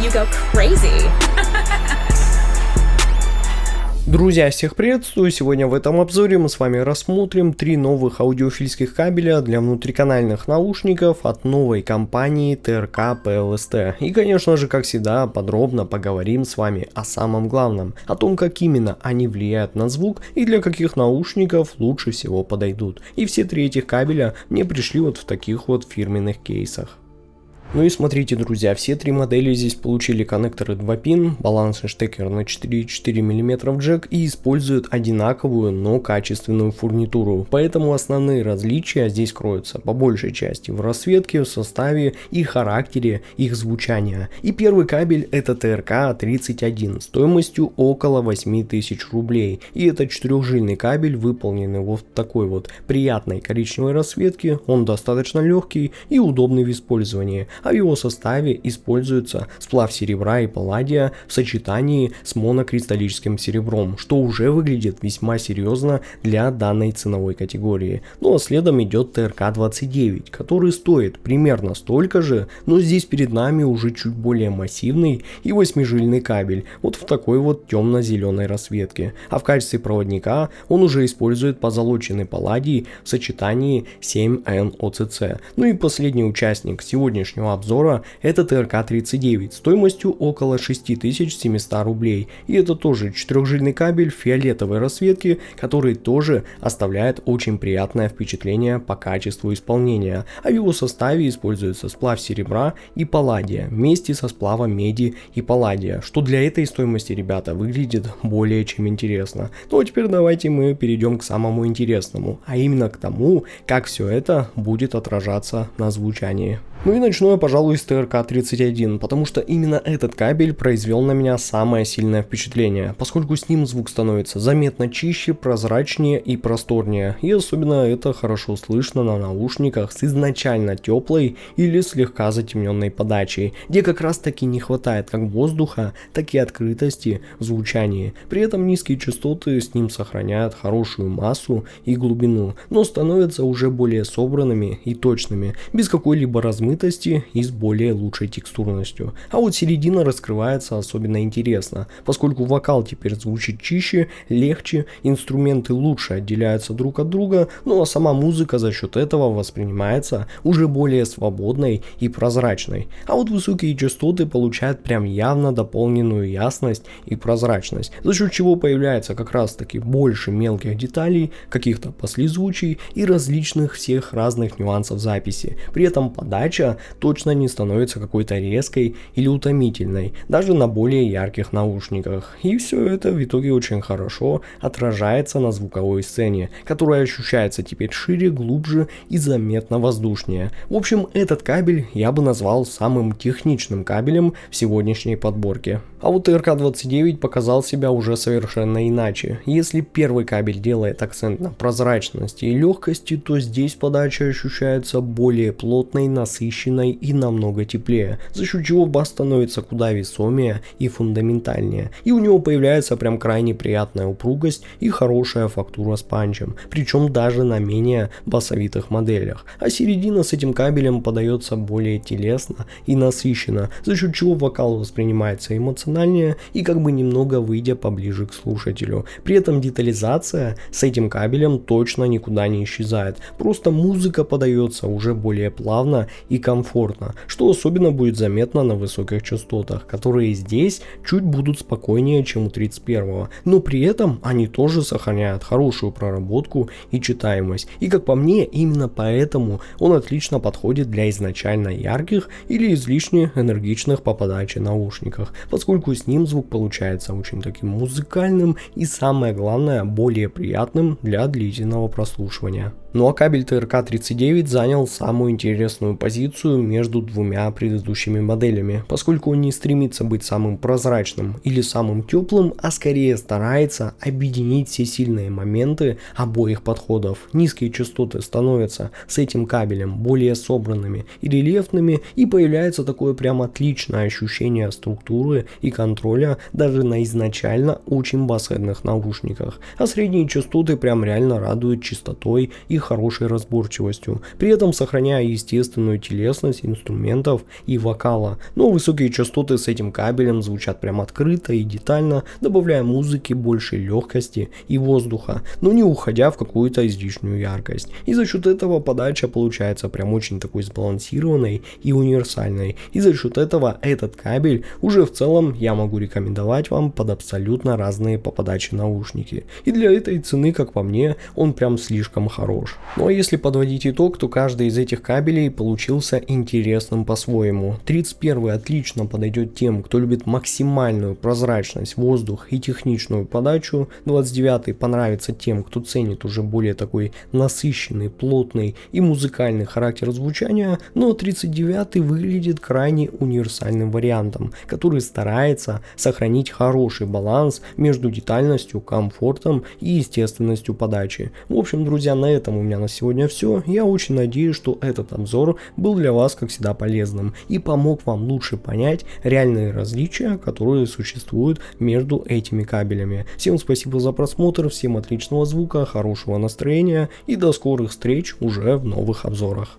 you go crazy. Друзья, всех приветствую! Сегодня в этом обзоре мы с вами рассмотрим 3 новых аудиофильских кабеля для внутриканальных наушников от новой компании TRK PLST. И, конечно же, как всегда, подробно поговорим с вами о самом главном, о том, как именно они влияют на звук и для каких наушников лучше всего подойдут. И все 3 этих кабеля мне пришли вот в таких вот фирменных кейсах. Ну и смотрите, друзья, все 3 модели здесь получили коннекторы 2-пин, балансный штекер на 4,4 мм джек и используют одинаковую, но качественную фурнитуру. Поэтому основные различия здесь кроются по большей части в расцветке, в составе и характере их звучания. И первый кабель это TRK-31 стоимостью около 8000 рублей. И это 4-жильный кабель, выполненный вот в такой вот приятной коричневой расцветке. Он достаточно легкий и удобный в использовании. А в его составе используется сплав серебра и палладия в сочетании с монокристаллическим серебром, что уже выглядит весьма серьезно для данной ценовой категории. Ну а следом идет TRK-29, который стоит примерно столько же, но здесь перед нами уже чуть более массивный и 8-жильный кабель, вот в такой вот темно-зеленой расцветке. А в качестве проводника он уже использует позолоченный палладий в сочетании 7N-OCC. Ну и последний участник сегодняшнего обзора это TRK-39 стоимостью около 6700 рублей. И это тоже 4-жильный кабель в фиолетовой расцветке, который тоже оставляет очень приятное впечатление по качеству исполнения. А в его составе используется сплав серебра и палладия вместе со сплавом меди и палладия, что для этой стоимости, ребята, выглядит более чем интересно. Ну а теперь давайте мы перейдем к самому интересному, а именно к тому, как все это будет отражаться на звучании. Ну и начну я, пожалуй, с TRK-31, потому что именно этот кабель произвел на меня самое сильное впечатление, поскольку с ним звук становится заметно чище, прозрачнее и просторнее, и особенно это хорошо слышно на наушниках с изначально теплой или слегка затемненной подачей, где как раз таки не хватает как воздуха, так и открытости в звучании. При этом низкие частоты с ним сохраняют хорошую массу и глубину, но становятся уже более собранными и точными, без какой-либо размытости и с более лучшей текстурностью. А вот середина раскрывается особенно интересно, поскольку вокал теперь звучит чище, легче, инструменты лучше отделяются друг от друга, ну а сама музыка за счет этого воспринимается уже более свободной и прозрачной. А вот высокие частоты получают прям явно дополненную ясность и прозрачность, за счет чего появляется как раз таки больше мелких деталей, каких-то послезвучий и различных всех разных нюансов записи. При этом подача точно не становится какой-то резкой или утомительной, даже на более ярких наушниках. И все это в итоге очень хорошо отражается на звуковой сцене, которая ощущается теперь шире, глубже и заметно воздушнее. В общем, этот кабель я бы назвал самым техничным кабелем в сегодняшней подборке. А вот TRK-29 показал себя уже совершенно иначе. Если первый кабель делает акцент на прозрачности и легкости, то здесь подача ощущается более плотной, насыщенной и намного теплее, за счет чего бас становится куда весомее и фундаментальнее. И у него появляется прям крайне приятная упругость и хорошая фактура с панчем, причем даже на менее басовитых моделях. А середина с этим кабелем подается более телесно и насыщенно, за счет чего вокал воспринимается эмоционально и как бы немного выйдя поближе к слушателю. При этом детализация с этим кабелем точно никуда не исчезает, просто музыка подается уже более плавно и комфортно, что особенно будет заметно на высоких частотах, которые здесь чуть будут спокойнее, чем у 31-го, но при этом они тоже сохраняют хорошую проработку и читаемость. И как по мне, именно поэтому он отлично подходит для изначально ярких или излишне энергичных по подаче наушниках, поскольку с ним звук получается очень таким музыкальным и, самое главное, более приятным для длительного прослушивания. Ну а кабель TRK-39 занял самую интересную позицию между двумя предыдущими моделями, поскольку он не стремится быть самым прозрачным или самым теплым, а скорее старается объединить все сильные моменты обоих подходов. Низкие частоты становятся с этим кабелем более собранными и рельефными, и появляется такое прям отличное ощущение структуры и контроля даже на изначально очень басовых наушниках, а средние частоты прям реально радуют чистотой и хорошей разборчивостью, при этом сохраняя естественную телесность инструментов и вокала. Но высокие частоты с этим кабелем звучат прям открыто и детально, добавляя музыке больше легкости и воздуха, но не уходя в какую-то излишнюю яркость. И за счет этого подача получается прям очень такой сбалансированной и универсальной. И за счет этого этот кабель уже в целом я могу рекомендовать вам под абсолютно разные по подаче наушники. И для этой цены, как по мне, он прям слишком хорош. Ну а если подводить итог, то каждый из этих кабелей получился интересным по-своему. 31 отлично подойдет тем, кто любит максимальную прозрачность, воздух и техничную подачу. 29 понравится тем, кто ценит уже более такой насыщенный, плотный и музыкальный характер звучания. Но 39 выглядит крайне универсальным вариантом, который старается сохранить хороший баланс между детальностью, комфортом и естественностью подачи. В общем, друзья, на этом у меня на сегодня все. Я очень надеюсь, что этот обзор был для вас, как всегда, полезным и помог вам лучше понять реальные различия, которые существуют между этими кабелями. Всем спасибо за просмотр, всем отличного звука, хорошего настроения и до скорых встреч уже в новых обзорах.